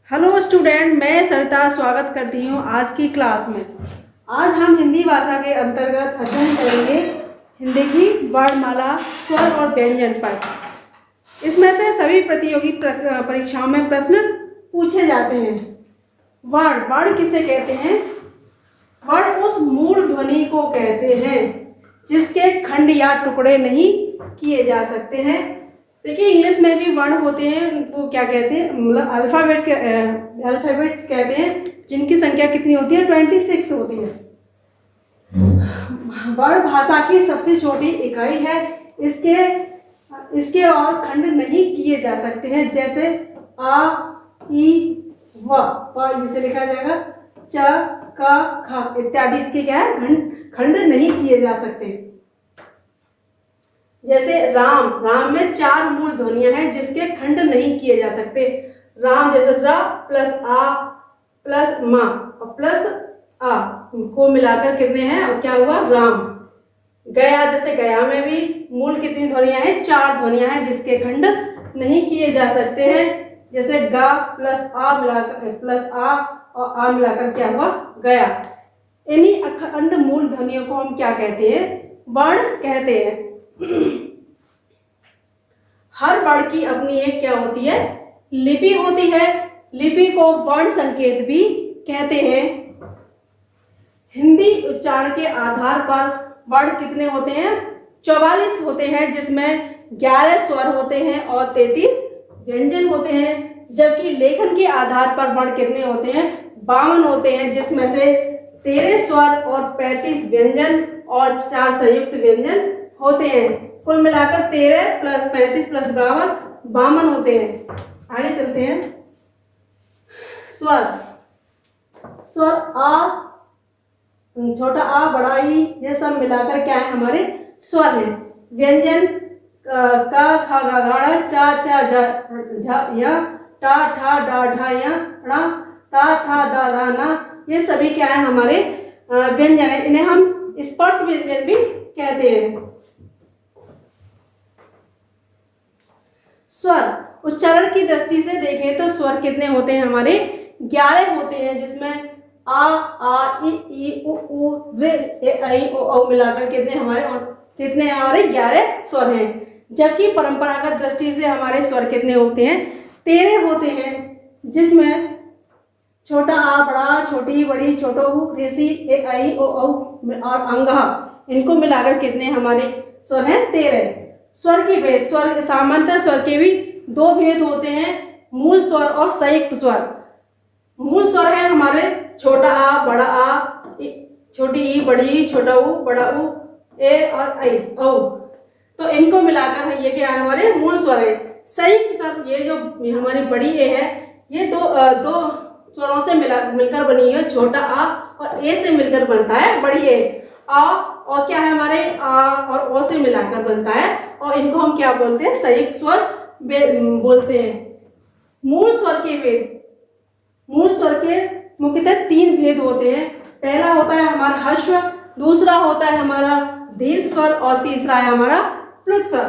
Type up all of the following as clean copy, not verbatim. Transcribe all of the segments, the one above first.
Hello student, मैं सरिता स्वागत करती हूँ आज की क्लास में। आज हम हिंदी भाषा के अंतर्गत अध्ययन करेंगे हिंदी की वर्णमाला, स्वर और व्यंजन पर। इसमें से सभी प्रतियोगी परीक्षाओं में प्रश्न पूछे जाते हैं। वर्ण वर्ण किसे कहते हैं? वर्ण उस मूल ध्वनि को कहते हैं जिसके खंड या टुकड़े नहीं किए जा सकते हैं। देखिए, इंग्लिश में भी वर्ण होते हैं, उनको क्या कहते हैं, मतलब अल्फ़ाबेट्स कहते हैं, जिनकी संख्या कितनी होती है? 26 होती है। वर्ण भाषा की सबसे छोटी इकाई है। इसके और खंड नहीं किए जा सकते हैं, जैसे आ, ई, व इसे लिखा जाएगा च, क, ख इत्यादि। इसके क्या है? खंड नहीं किए जा सकते। जैसे राम में 4 मूल ध्वनियां हैं जिसके खंड नहीं किए जा सकते। राम जैसे र प्लस आ प्लस मा और प्लस आ को मिलाकर कितने हैं और क्या हुआ? राम। गया जैसे गया में भी मूल कितनी ध्वनियां हैं? 4 ध्वनियां हैं जिसके खंड नहीं किए जा सकते हैं। जैसे गा प्लस आ मिलाकर प्लस आ और आ मिलाकर क्या हुआ? गया। इन्हीं अखंड मूल ध्वनियों को हम क्या कहते हैं? वर्ण कहते हैं। हर वर्ण की अपनी एक क्या होती है? लिपि होती है। लिपि को वर्ण संकेत भी कहते हैं। हिंदी उच्चारण के आधार पर वर्ण कितने होते हैं? 44 होते हैं, जिसमें 11 स्वर होते हैं और 33 व्यंजन होते हैं। जबकि लेखन के आधार पर वर्ण कितने होते हैं? 52 होते हैं, जिसमें से 13 स्वर और 35 व्यंजन और 4 संयुक्त व्यंजन होते हैं। कुल मिलाकर 13 प्लस 35 प्लस बराबर 52 होते हैं। आगे चलते हैं। स्वर आ, छोटा आ, बड़ा ई, ये सब मिलाकर क्या है? हमारे स्वर हैं। व्यंजन क, ख, ग, घ, चा, चा, झ, य, टा, ठा, डा, ढा, य, ण, ता, था, दा, धा, ना, ये सभी क्या है? हमारे व्यंजन है। इन्हें हम स्पर्श व्यंजन भी कहते हैं। स्वर उच्चारण की दृष्टि से देखें तो स्वर कितने होते हैं? हमारे 11 होते हैं, जिसमें आ, ई, उ, रे, ए, ऐ, ओ, औ मिलाकर कितने हमारे 11 स्वर हैं। जबकि परंपरागत दृष्टि से हमारे स्वर कितने होते हैं? 13 होते हैं, जिसमें छोटा आ, बड़ा, छोटी, बड़ी, छोटो ऊ, रेसी, ए, ऐ, ओ, औ और अंगहा, इनको मिलाकर कितने हमारे स्वर हैं? 13। स्वर की भेद। सामान्यतः स्वर के भी 2 भेद होते हैं, मूल स्वर और संयुक्त स्वर। मूल स्वर है हमारे छोटा आ, बड़ा आ, छोटी ई, बड़ी ई, छोटा ऊ, बड़ा ऊ, ए और ऐ, औ। तो इनको मिलाकर ये क्या है? हमारे मूल स्वर है। संयुक्त स्वर, ये जो हमारी बड़ी ए है, ये दो स्वरों से मिलकर बनी है। छोटा आ और ए से मिलकर बनता है बड़ी ए। आ और क्या है? हमारे आ और ओ से मिलाकर बनता है, और इनको हम क्या बोलते हैं? संयुक्त स्वर बोलते हैं। मूल स्वर के भेद। मूल स्वर के मुख्यतः 3 भेद होते हैं। पहला होता है हमारा ह्रस्व, दूसरा होता है हमारा दीर्घ स्वर और तीसरा है हमारा प्लुत स्वर।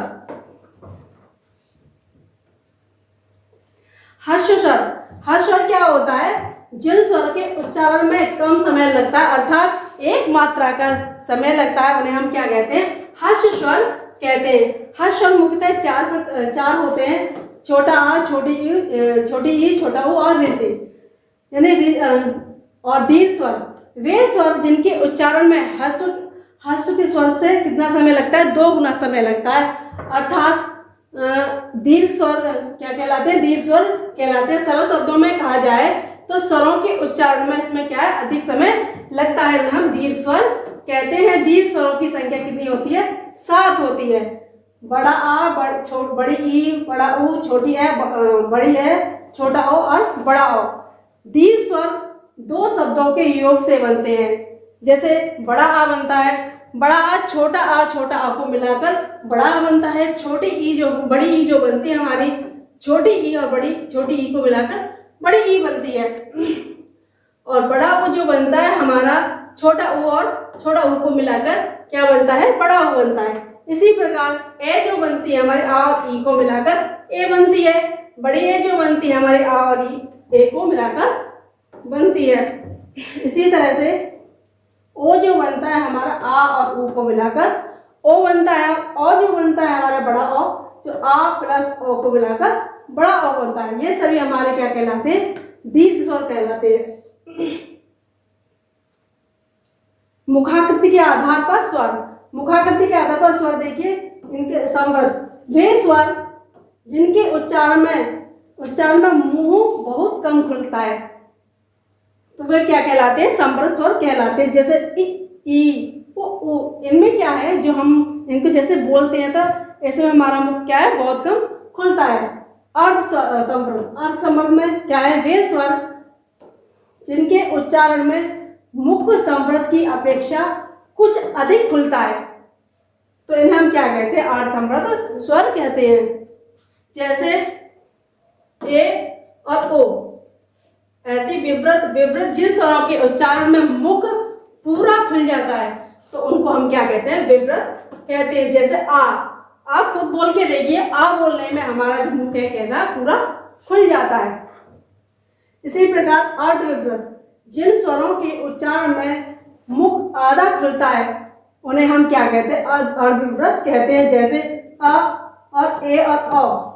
ह्रस्व स्वर क्या होता है? जिन स्वर के उच्चारण में कम समय लगता है, अर्थात एक मात्रा का समय लगता है, उन्हें हम क्या कहते हैं? ह्रस्व स्वर कहते हैं। ह्रस्व स्वर मुख्यतः 4 होते हैं। छोटा आ, छोटी ई, छोटा ऊ और रेसे, यानी और दीर्घ स्वर वे स्वर जिनके उच्चारण में ह्रस्व के स्वर से कितना समय लगता है? 2 गुना समय लगता है। अर्थात दीर्घ स्वर क्या कहलाते हैं? दीर्घ स्वर कहलाते हैं। सरल शब्दों में कहा जाए तो स्वरों के उच्चारण में इसमें क्या है? अधिक समय लगता है, हम दीर्घ स्वर कहते हैं। दीर्घ स्वरों की संख्या कितनी होती है? 7 होती है। बड़ा आ, बड़ी ई, बड़ा ऊ, छोटी है, बड़ी है, छोटा ओ और बड़ा ओ। दीर्घ स्वर 2 शब्दों के योग से बनते हैं। जैसे बड़ा आ बनता है, बड़ा आ छोटा आ को मिलाकर बड़ा आ बनता है। छोटी ई जो बनती है हमारी, छोटी ई और छोटी ई को मिलाकर बड़ी ई बनती है। और बड़ा ऊ जो बनता है हमारा, छोटा ऊ और छोटा ऊ को मिलाकर क्या बनता है? बड़ा ऊ बनता है। इसी प्रकार ए जो बनती है हमारी, आ और ई को मिलाकर ए बनती है। बड़ी ए जो बनती है हमारी, आ और ई ए को मिलाकर बनती है। इसी तरह से ओ जो बनता है हमारा आ और ऊ को मिलाकर ओ बनता है, और जो बनता है हमारा बड़ा ओ, जो आ प्लस ओ को मिलाकर बड़ा ओ बनता है। ये सभी हमारे क्या कहलाते हैं? दीर्घ स्वर कहलाते हैं। मुखाकृति के आधार पर स्वर, मुखाकृति के आधार पर स्वर देखिए इनके संवर्ध, वे स्वर जिनके उच्चारण में मुंह बहुत कम खुलता है तो वे क्या कहलाते हैं? संवर्ध स्वर कहलाते हैं। जैसे इ, ई, उ, इनमें क्या है, जो हम इनको जैसे बोलते हैं तो ऐसे में हमारा मुख क्या है? बहुत कम खुलता है। अर्ध संवर्ध में क्या है? वे स्वर जिनके उच्चारण में मुख संवर्ध की अपेक्षा कुछ अधिक खुलता है तो इन्हें हम क्या कहते हैं? अर्ध संवर्ध स्वर कहते हैं। जैसे ए और ओ, ऐसे विवृत जिन स्वरों के उच्चारण में मुख पूरा खुल जाता है तो उनको हम क्या कहते हैं? विवृत कहते हैं। जैसे आ, आप खुद बोल के देखिए, आ बोलने में हमारा जो मुख है कैसा? पूरा खुल जाता है। इसी प्रकार अर्धविवृत जिन स्वरों के उच्चारण में मुख आधा खुलता है उन्हें हम क्या कहते हैं? अर्धविवृत कहते हैं। जैसे अ और ए और औ।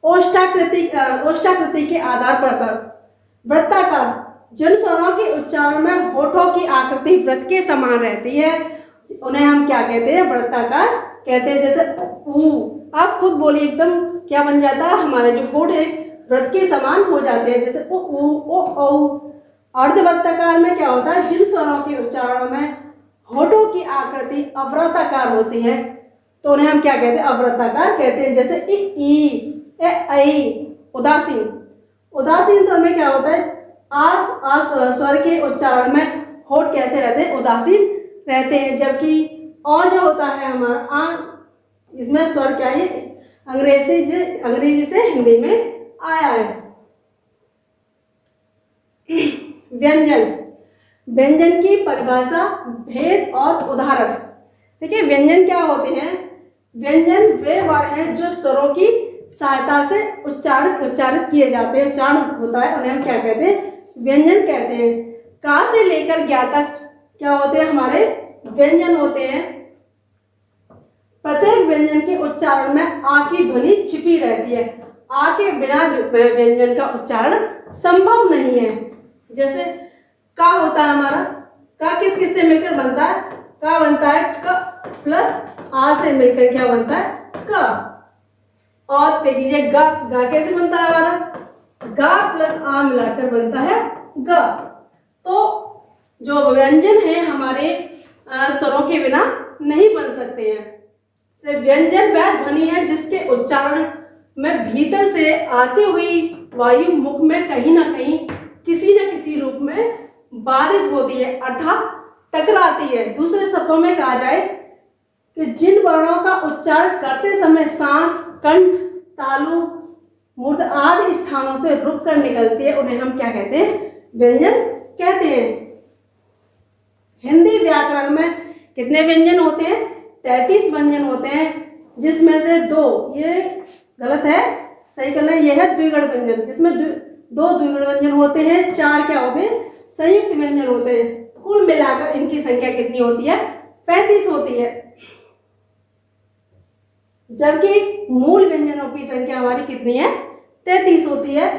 ओष्ठाकृति के आधार पर स्वर, वृत्ताकार जिन स्वरों के उच्चारण में होठों की आकृति वृत्त के समान रहती है उन्हें हम क्या कहते हैं? वृत्ताकार कहते हैं। जैसे ऊ, आप खुद बोलिए, एकदम क्या बन जाता है? हमारे जो होठ है वृत्त के समान हो जाते हैं। जैसे उ, ऊ, ओ, औ। अर्धवृत्ताकार में क्या होता है? जिन स्वरों के उच्चारण में होठों की आकृति अवृत्ताकार होती है तो उन्हें हम क्या कहते हैं? अवृत्ताकार कहते हैं। जैसे इ, ई, ए, ऐ। उदासीन स्वर में क्या होता है? आ स्वर के उच्चारण में होठ कैसे रहते हैं? उदासीन रहते हैं। जबकि अ जो होता है हमारा आ, इसमें स्वर क्या है? अंग्रेजी से हिंदी में आया है। व्यंजन की परिभाषा, भेद और उदाहरण। देखिए व्यंजन क्या होते हैं? व्यंजन वे वर्ण हैं जो स्वरों की सहायता से उच्चारित किए जाते हैं, उच्चारण होता है, उन्हें हम क्या कहते हैं? व्यंजन कहते हैं। का से लेकर ज्ञा तक क्या होते हैं? हमारे व्यंजन होते हैं। प्रत्येक व्यंजन के उच्चारण में आ की ध्वनि छिपी रहती है। आ के बिना व्यंजन का उच्चारण संभव नहीं है। जैसे का होता है हमारा, का किस किस से मिलकर बनता है? का बनता है क प्लस आ से मिलकर क्या बनता है? क। और देखिए ग कैसे बनता है हमारा? गा प्लस आ मिलाकर बनता है ग। तो जो व्यंजन है हमारे स्वरों के बिना नहीं बन सकते हैं। व्यंजन वह ध्वनि है जिसके उच्चारण में भीतर से आती हुई वायु मुख में कहीं ना कहीं किसी न किसी रूप में बाधित होती है, अर्थात टकराती है। दूसरे शब्दों में कहा जाए कि जिन वर्णों का उच्चारण करते समय सांस कंठ, तालु, मूर्ध आदि स्थानों से रुक कर निकलती है उन्हें हम क्या कहते हैं? व्यंजन कहते हैं। हिंदी व्याकरण में कितने व्यंजन होते हैं? 33 व्यंजन होते हैं, जिसमें से 2, ये गलत है, सही करना है, यह है द्विगुण व्यंजन, जिसमें 2 द्विगुण व्यंजन होते हैं, 4 क्या होते हैं? संयुक्त व्यंजन होते हैं। कुल मिलाकर इनकी संख्या कितनी होती है? 35 होती है। जबकि मूल व्यंजनों की संख्या हमारी कितनी है? 33 होती है।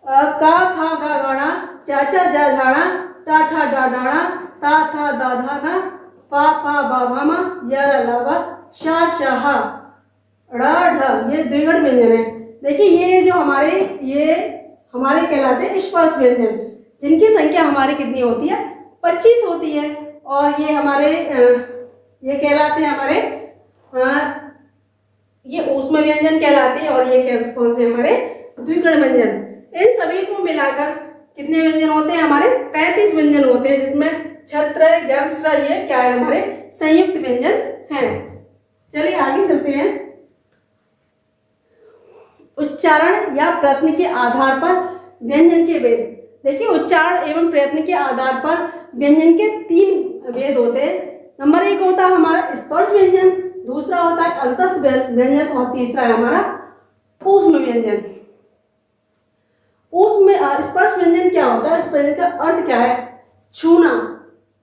का खा गा गाना, चा चा जा झाड़ा, टा ठा डा डाना, ता था दा धाना, पा पा बा भामा, य लावा, शा शाहा, ड़ा ढ, ये द्विगुण व्यंजन है। देखिए ये जो हमारे कहलाते हैं स्पर्श व्यंजन, जिनकी संख्या हमारी कितनी होती है? 25 होती है। और ये हमारे ये कहलाते हैं हमारे ये ऊष्म व्यंजन कहलाते हैं, और ये कौन से हमारे? द्विगुण व्यंजन। इन सभी को मिलाकर कितने व्यंजन होते हैं? हमारे 35 व्यंजन होते हैं, जिसमें छत्र, गर्स्त्र ये क्या है? हमारे संयुक्त व्यंजन हैं। चलिए आगे चलते हैं। उच्चारण या प्रयत्न के आधार पर व्यंजन के भेद। देखिए उच्चारण एवं प्रयत्न के आधार पर व्यंजन के 3 भेद होते हैं। नंबर 1 होता है हमारा स्पर्श व्यंजन, दूसरा होता है अंतस्थ व्यंजन, और तीसरा है हमारा ऊष्म व्यंजन। ऊष्म स्पर्श व्यंजन क्या होता है? इस व्यंजन का अर्थ क्या है? छूना।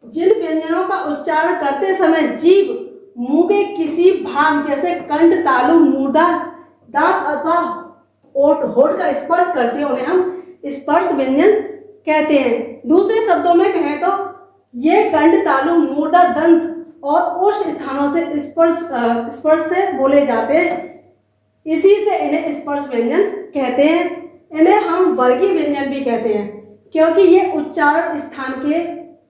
जिन व्यंजनों का उच्चारण करते समय जीभ मुंह के किसी भाग जैसे कंठ, तालु, मूर्धा, दांत अथवा होठ का स्पर्श करती है उन्हें हम स्पर्श व्यंजन कहते हैं। दूसरे शब्दों में कहें तो ये कंठ, तालु, मूर्धा, दंत और ओष्ठ स्थानों से स्पर्श से बोले जाते हैं, इसी से इन्हें स्पर्श व्यंजन कहते हैं। इन्हें हम वर्गीय व्यंजन भी कहते हैं क्योंकि ये उच्चारण स्थान के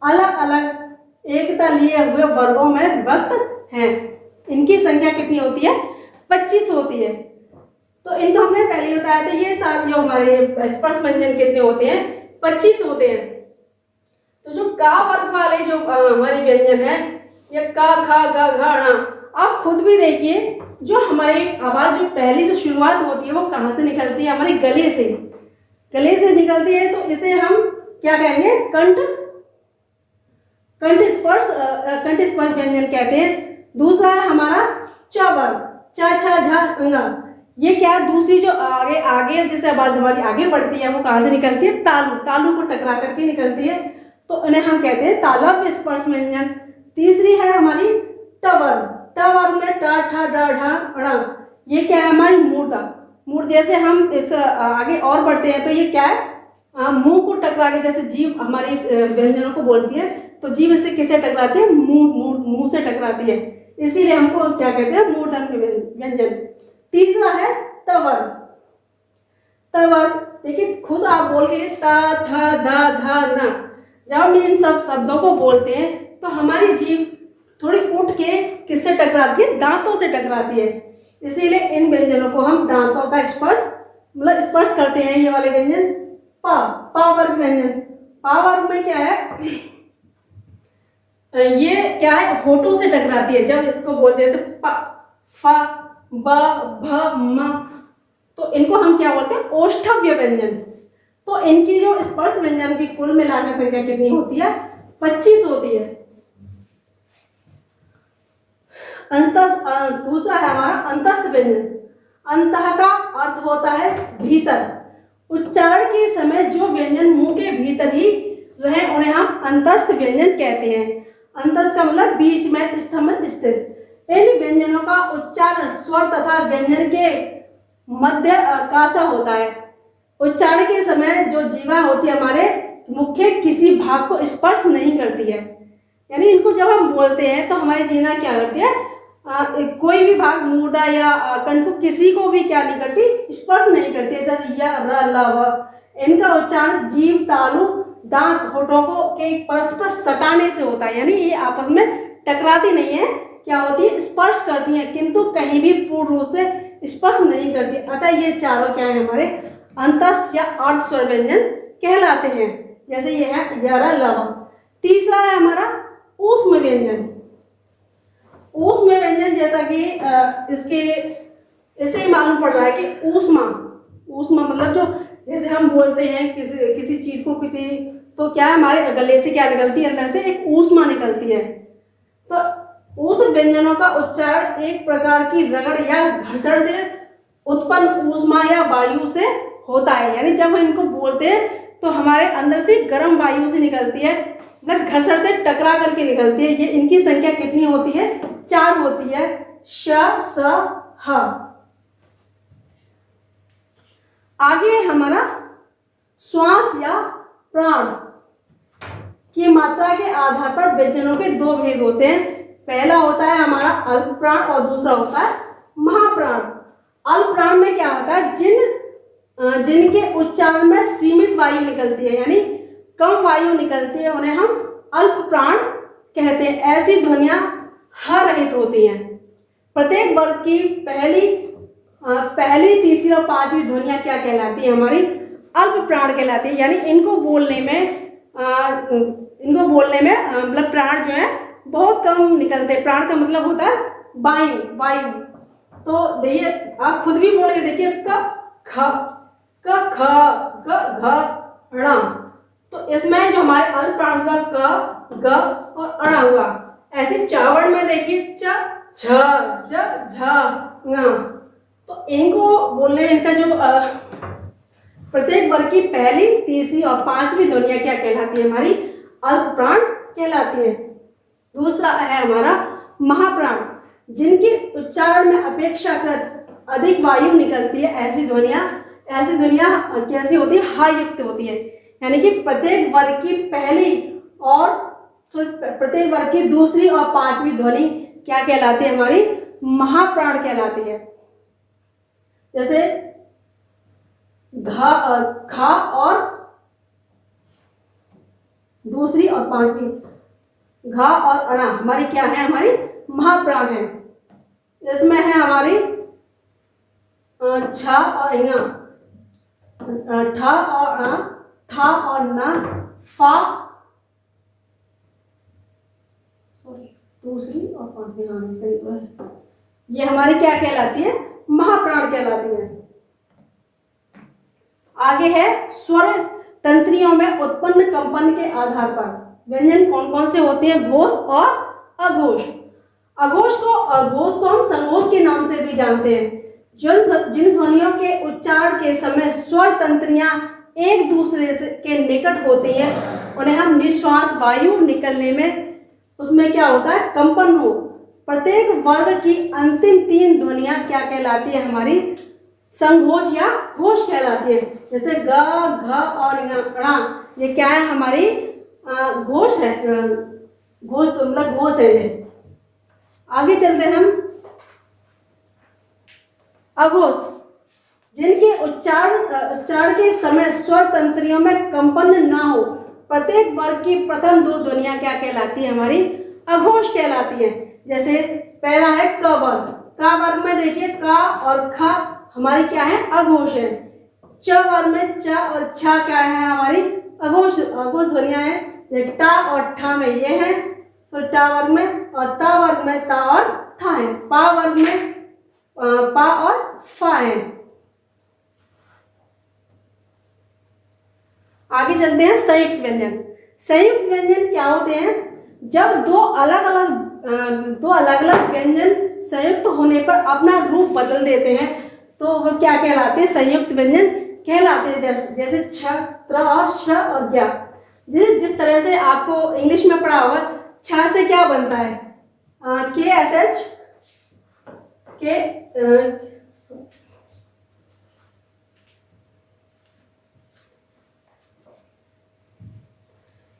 अलग अलग एकता लिए हुए वर्गों में विभक्त हैं। इनकी संख्या कितनी होती है? 25 होती है। तो इनको हमने पहले ही बताया था, ये सारे जो हमारे स्पर्श व्यंजन कितने होते हैं? 25 होते हैं। तो जो का वर्ग वाले जो हमारे व्यंजन है, ये का, खा, ग, घ, ण, आप खुद भी देखिए जो हमारी आवाज जो पहली से शुरुआत होती है वो कहाँ से निकलती है? हमारे गले से। गले से निकलती है, तो इसे हम क्या कहेंगे? कंठ स्पर्श व्यंजन कहते हैं। दूसरा है हमारा च वर्ग, च, छ, झ, ङ। ये क्या? दूसरी जो आगे जैसे आवाज हमारी आगे बढ़ती है वो कहाँ से निकलती है? तालु को टकरा करके निकलती है, तो इन्हें हम कहते हैं तालव्य स्पर्श व्यंजन। तीसरी है हमारी ट वर्ग। ट वर्ग में ट, ठ, ड, ढ, ण। ये क्या है? हमारी मूर्धा। जैसे हम इस आगे और बढ़ते हैं तो ये क्या है? मुंह को टकरा के, जैसे जीभ हमारी व्यंजनों को बोलती है तो जीभ इससे किससे टकराती है? मुंह से टकराती है, इसीलिए हमको क्या कहते हैं? मूर्धन्य व्यंजन। तीसरा है तवर्ग। तवर्ग देखिए खुद आप बोल के त, थ, ध, ध, न, जब हम इन सब शब्दों को बोलते हैं तो हमारी जीभ थोड़ी उठ के किससे टकराती है? दांतों से टकराती है, इसीलिए इन व्यंजनों को हम दांतों का स्पर्श करते हैं। ये वाले व्यंजन पा वर्ग व्यंजन। पा वर्ग में क्या है? ये क्या है? होठों से टकराती है। जब इसको बोलते हैं तो प, फ, ब, भ, म, तो इनको हम क्या बोलते हैं? ओष्ठव्य व्यंजन। तो इनकी जो स्पर्श व्यंजन की कुल मिलाकर संख्या कितनी होती है? 25 होती है। दूसरा है हमारा अंतस्थ व्यंजन। अंतः का अर्थ होता है भीतर। उच्चारण के समय जो व्यंजन मुंह के भीतर ही रहे उन्हें हम अंतस्थ व्यंजन कहते हैं। अंतस्थ का मतलब बीच में, स्तंभ स्थित। इन व्यंजनों का उच्चारण स्वर तथा व्यंजन के मध्य का सा होता है। उच्चारण के समय जो जीवा होती है हमारे मुख्य किसी भाग को स्पर्श नहीं करती है, यानी इनको जब हम बोलते हैं तो हमारी जीवा क्या करती है? कोई भी भाग मूर्धा या कंठ को किसी को भी क्या नहीं करती? स्पर्श नहीं करती है। जैसे य, र, ल, व, इनका उच्चारण जीभ, तालु, दांत, होठों को के परस्पर सटाने से होता है, यानी ये आपस में टकराती नहीं है, क्या होती है? स्पर्श करती है, किंतु कहीं भी पूर्ण रूप से स्पर्श नहीं करती। अतः ये चारों क्या है? हमारे अंतस्थ या अर्ध स्वर व्यंजन कहलाते हैं। जैसे ये है य, र, ल, व। तीसरा है हमारा ऊष्म व्यंजन। ऊष्म व्यंजन जैसा कि इससे ही मालूम पड़ रहा है कि ऊष्मा मतलब जो जैसे हम बोलते हैं किसी चीज को तो क्या हमारे गले से क्या निकलती है? अंदर से एक ऊष्मा निकलती है। तो उस व्यंजनों का उच्चारण एक प्रकार की रगड़ या घर्षण से उत्पन्न ऊष्मा या वायु से होता है, यानी जब हम इनको बोलते हैं तो हमारे अंदर से गर्म वायु से निकलती है, मतलब घर्षण से टकरा करके निकलती है। ये इनकी संख्या कितनी होती है? 4 होती है। श, स, ह। आगे हमारा श्वास या प्राण की मात्रा के आधार पर व्यंजनों के 2 भेद होते हैं। पहला होता है हमारा अल्प प्राण और दूसरा होता है महाप्राण। अल्प प्राण में क्या होता है? जिनके उच्चारण में सीमित वायु निकलती है, यानी कम वायु निकलती है, उन्हें हम अल्प प्राण कहते हैं। ऐसी ध्वनियां ह रहित होती हैं। प्रत्येक वर्ग की पहली, तीसरी और 5वीं ध्वनियां क्या कहलाती है? हमारी अल्प प्राण कहलाती है, यानी इनको बोलने में मतलब प्राण जो है बहुत कम निकलते हैं। प्राण का मतलब होता है वायु। तो देखिए आप खुद भी बोलेंगे, देखिए क, ख, ग, घ, ण। तो इसमें जो हमारे अल्प प्राण हुआ क, ग और अण हुआ, ऐसे चावड़ में देखिए च, छ, ज, झ, ङ। तो इनको बोलने में इनका जो प्रत्येक वर्ग की पहली, तीसरी और पांचवी ध्वनियां क्या कहलाती है? हमारी अल्पप्राण कहलाती है। दूसरा है हमारा महाप्राण, जिनके उच्चारण में अपेक्षाकृत अधिक वायु निकलती है। ऐसी ध्वनियां कैसी होती है? हा युक्त होती है। यानी कि प्रत्येक वर्ग की पहली और प्रत्येक वर्ग की दूसरी और पांचवी ध्वनि क्या कहलाती है? हमारी महाप्राण कहलाती है। जैसे खा और दूसरी और पांचवी घा और अणा हमारी क्या है? हमारी महाप्राण है। इसमें है हमारी छा और ञ, ठा और अ, था और न, फा, दूसरी और पांचवी, हाँ सही तो है। ये हमारी क्या कहलाती है? महाप्राण कहलाती है। आगे है स्वर तंत्रियों में उत्पन्न कंपन के आधार पर व्यंजन कौन कौन से होते हैं? घोष और अघोष। घोष को हम संघोष के नाम से भी जानते हैं। जिन ध्वनियों के उच्चारण के समय स्वर तंत्रियां एक दूसरे से के निकट होती हैं, उन्हें हम निश्वास वायु निकलने में उसमें क्या होता है? कंपन हो। प्रत्येक वर्ग की अंतिम तीन ध्वनियां क्या कहलाती है? हमारी संघोष या घोष कहलाती है। जैसे ग, घ और ण, ये क्या है? हमारी घोष है। घोष तो मतलब घोष है ये। आगे चलते हैं हम अघोष, जिनके उच्चारण के समय स्वर तंत्रियों में कंपन ना हो। प्रत्येक वर्ग की प्रथम दो ध्वनियां क्या कहलाती है? हमारी अघोष कहलाती है। जैसे पहला है क वर्ग। क वर्ग में देखिए क और ख हमारी क्या है? अघोष है। च वर्ग में च और छ क्या है? हमारी अघोष ध्वनियां है। टा और ठा में ये है, सो टा वर्ग में, और ता वर्ग में ता और था है। पा वर्ग में पा और फा है। आगे चलते हैं संयुक्त व्यंजन। संयुक्त व्यंजन क्या होते हैं? जब दो अलग अलग व्यंजन संयुक्त होने पर अपना रूप बदल देते हैं तो वो क्या कहलाते हैं? संयुक्त व्यंजन कहलाते हैं। जैसे छ, त्र, श और ज्ञ। जिस तरह से आपको इंग्लिश में पढ़ा होगा, छ से क्या बनता है? के एस एच के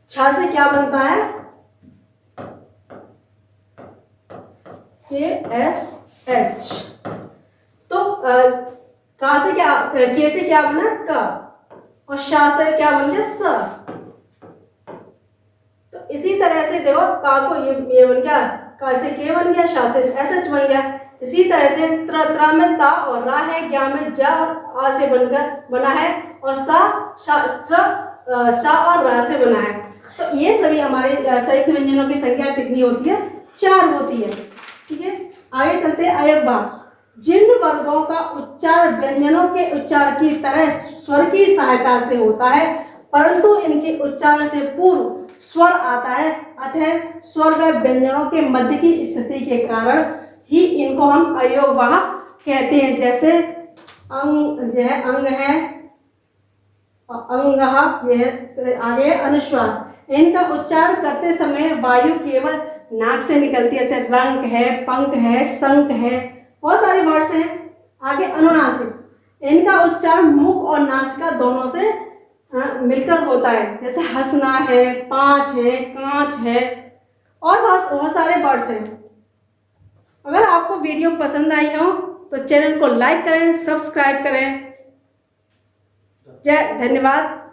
छ से क्या बनता है? के एस एच। तो का से क्या, के से क्या बना? क, और शा से क्या बन गया? स। तो इसी तरह से देखो, का को ये बन गया, का से के बन गया, शा से एस एच बन गया। इसी तरह से त्र में ता और रा है, ज्ञा में जा और आ से बनकर बना है, और शा और रा से बना है। तो ये सभी हमारे संयुक्त व्यंजनों की संख्या कितनी होती है? 4 होती है। ठीक है, आगे चलते हैं अयग भाग। जिन वर्गों का उच्चार व्यंजनों के उच्चार की तरह स्वर की सहायता से होता है, परंतु इनके उच्चारण से पूर्व स्वर आता है, अतः स्वर व व्यंजनों के मध्य की स्थिति के कारण ही इनको हम अयोग भाग कहते हैं। जैसे अंग है, अंग है, अंग, यह आगे अनुस्वार। इनका उच्चारण करते समय वायु केवल नाक से निकलती है। जैसे रंग है, पंख है, शंख है, बहुत सारे वर्ड्स हैं। आगे अनुनासिक, इनका उच्चारण मुख और नासिका दोनों से मिलकर होता है। जैसे हंसना है, पाँच है, कांच है, और बहुत सारे वर्ड्स हैं। अगर आपको वीडियो पसंद आई हो तो चैनल को लाइक करें, सब्सक्राइब करें। धन्यवाद।